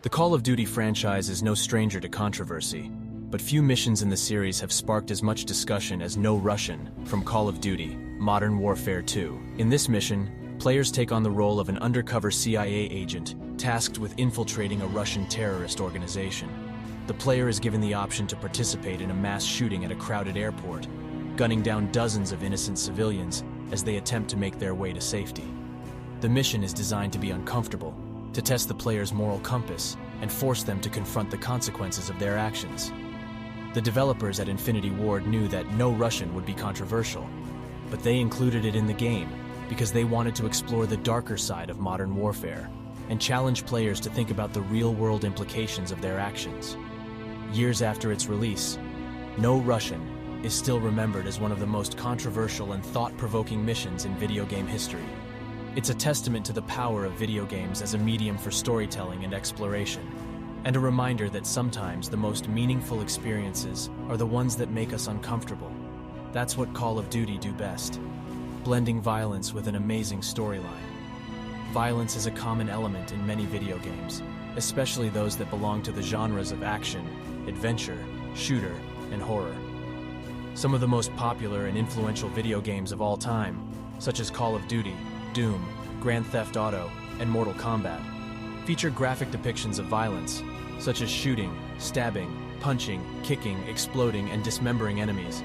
The Call of Duty franchise is no stranger to controversy, but few missions in the series have sparked as much discussion as No Russian from Call of Duty: Modern Warfare 2. In this mission, players take on the role of an undercover CIA agent tasked with infiltrating a Russian terrorist organization. The player is given the option to participate in a mass shooting at a crowded airport, gunning down dozens of innocent civilians as they attempt to make their way to safety. The mission is designed to be uncomfortable, to test the player's moral compass and force them to confront the consequences of their actions. The developers at Infinity Ward knew that No Russian would be controversial, but they included it in the game because they wanted to explore the darker side of modern warfare and challenge players to think about the real-world implications of their actions. Years after its release, No Russian is still remembered as one of the most controversial and thought-provoking missions in video game history. It's a testament to the power of video games as a medium for storytelling and exploration, and a reminder that sometimes the most meaningful experiences are the ones that make us uncomfortable. That's what Call of Duty do best, blending violence with an amazing storyline. Violence is a common element in many video games, especially those that belong to the genres of action, adventure, shooter, and horror. Some of the most popular and influential video games of all time, such as Call of Duty, Doom, Grand Theft Auto, and Mortal Kombat, feature graphic depictions of violence, such as shooting, stabbing, punching, kicking, exploding, and dismembering enemies.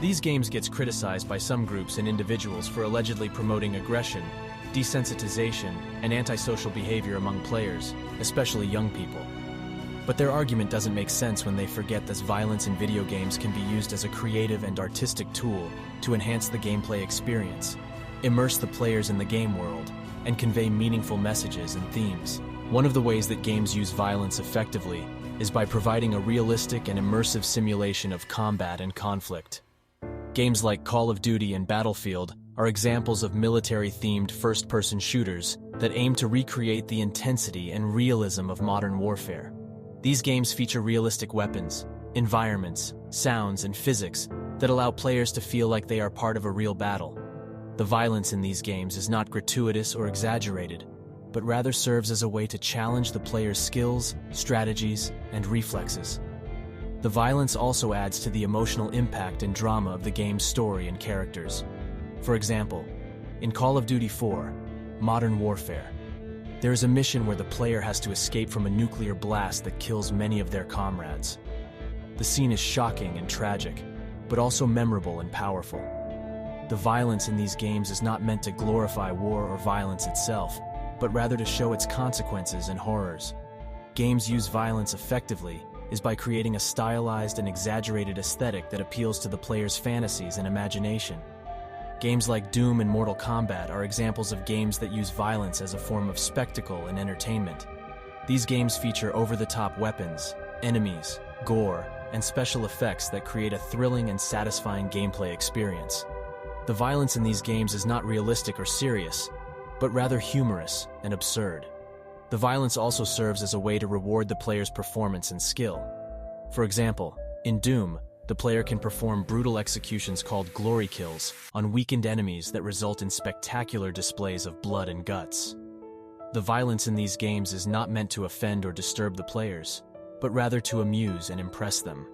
These games get criticized by some groups and individuals for allegedly promoting aggression, desensitization, and antisocial behavior among players, especially young people. But their argument doesn't make sense when they forget that violence in video games can be used as a creative and artistic tool to enhance the gameplay experience, immerse the players in the game world, and convey meaningful messages and themes. One of the ways that games use violence effectively is by providing a realistic and immersive simulation of combat and conflict. Games like Call of Duty and Battlefield are examples of military-themed first-person shooters that aim to recreate the intensity and realism of modern warfare. These games feature realistic weapons, environments, sounds, and physics that allow players to feel like they are part of a real battle. The violence in these games is not gratuitous or exaggerated, but rather serves as a way to challenge the player's skills, strategies, and reflexes. The violence also adds to the emotional impact and drama of the game's story and characters. For example, in Call of Duty 4, Modern Warfare, there is a mission where the player has to escape from a nuclear blast that kills many of their comrades. The scene is shocking and tragic, but also memorable and powerful. The violence in these games is not meant to glorify war or violence itself, but rather to show its consequences and horrors. Games use violence effectively is by creating a stylized and exaggerated aesthetic that appeals to the player's fantasies and imagination. Games like Doom and Mortal Kombat are examples of games that use violence as a form of spectacle and entertainment. These games feature over-the-top weapons, enemies, gore, and special effects that create a thrilling and satisfying gameplay experience. The violence in these games is not realistic or serious, but rather humorous and absurd. The violence also serves as a way to reward the player's performance and skill. For example, in Doom, the player can perform brutal executions called glory kills on weakened enemies that result in spectacular displays of blood and guts. The violence in these games is not meant to offend or disturb the players, but rather to amuse and impress them.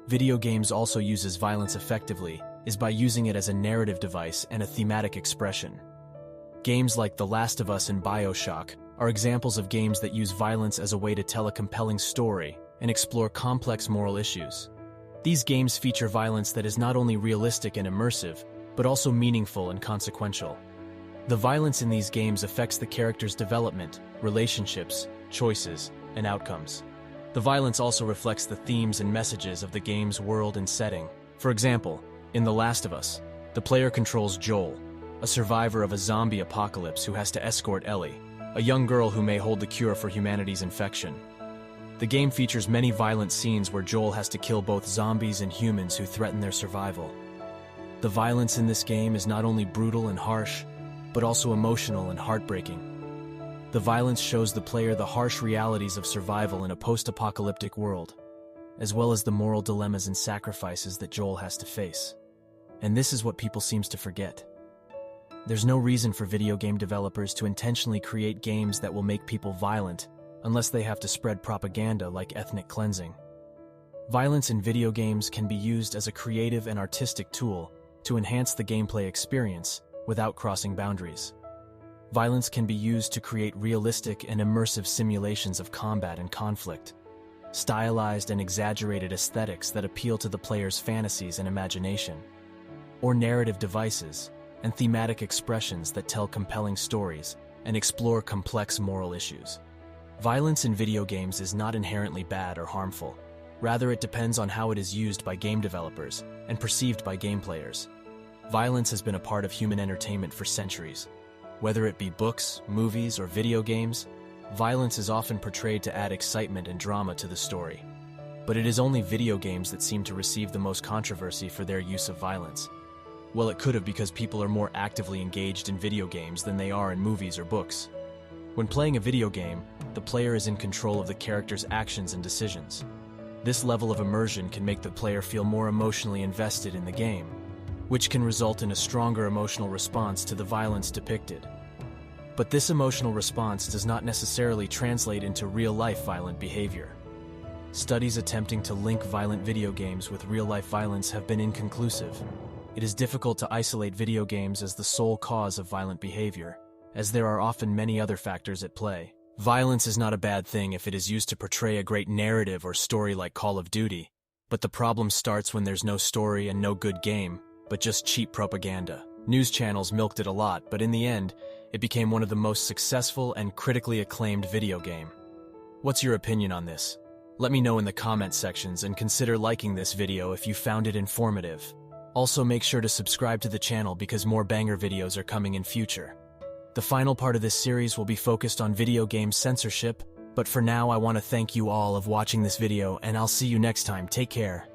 Video games also uses violence effectively is by using it as a narrative device and a thematic expression. Games like The Last of Us and BioShock are examples of games that use violence as a way to tell a compelling story and explore complex moral issues. These games feature violence that is not only realistic and immersive, but also meaningful and consequential. The violence in these games affects the character's development, relationships, choices, and outcomes. The violence also reflects the themes and messages of the game's world and setting. For example, in The Last of Us, the player controls Joel, a survivor of a zombie apocalypse who has to escort Ellie, a young girl who may hold the cure for humanity's infection. The game features many violent scenes where Joel has to kill both zombies and humans who threaten their survival. The violence in this game is not only brutal and harsh, but also emotional and heartbreaking. The violence shows the player the harsh realities of survival in a post-apocalyptic world, as well as the moral dilemmas and sacrifices that Joel has to face. And this is what people seems to forget. There's no reason for video game developers to intentionally create games that will make people violent unless they have to spread propaganda like ethnic cleansing. Violence in video games can be used as a creative and artistic tool to enhance the gameplay experience without crossing boundaries. Violence can be used to create realistic and immersive simulations of combat and conflict, stylized and exaggerated aesthetics that appeal to the player's fantasies and imagination, or narrative devices and thematic expressions that tell compelling stories and explore complex moral issues. Violence in video games is not inherently bad or harmful. Rather, it depends on how it is used by game developers and perceived by game players. Violence has been a part of human entertainment for centuries. Whether it be books, movies, or video games, violence is often portrayed to add excitement and drama to the story. But it is only video games that seem to receive the most controversy for their use of violence. Well, it could have, because people are more actively engaged in video games than they are in movies or books. When playing a video game, the player is in control of the character's actions and decisions. This level of immersion can make the player feel more emotionally invested in the game, which can result in a stronger emotional response to the violence depicted. But this emotional response does not necessarily translate into real-life violent behavior. Studies attempting to link violent video games with real-life violence have been inconclusive. It is difficult to isolate video games as the sole cause of violent behavior, as there are often many other factors at play. Violence is not a bad thing if it is used to portray a great narrative or story like Call of Duty, but the problem starts when there's no story and no good game, but just cheap propaganda. News channels milked it a lot, but in the end, it became one of the most successful and critically acclaimed video game. What's your opinion on this? Let me know in the comment sections, and consider liking this video if you found it informative. Also, make sure to subscribe to the channel because more banger videos are coming in future. The final part of this series will be focused on video game censorship, but for now I want to thank you all of watching this video, and I'll see you next time. Take care.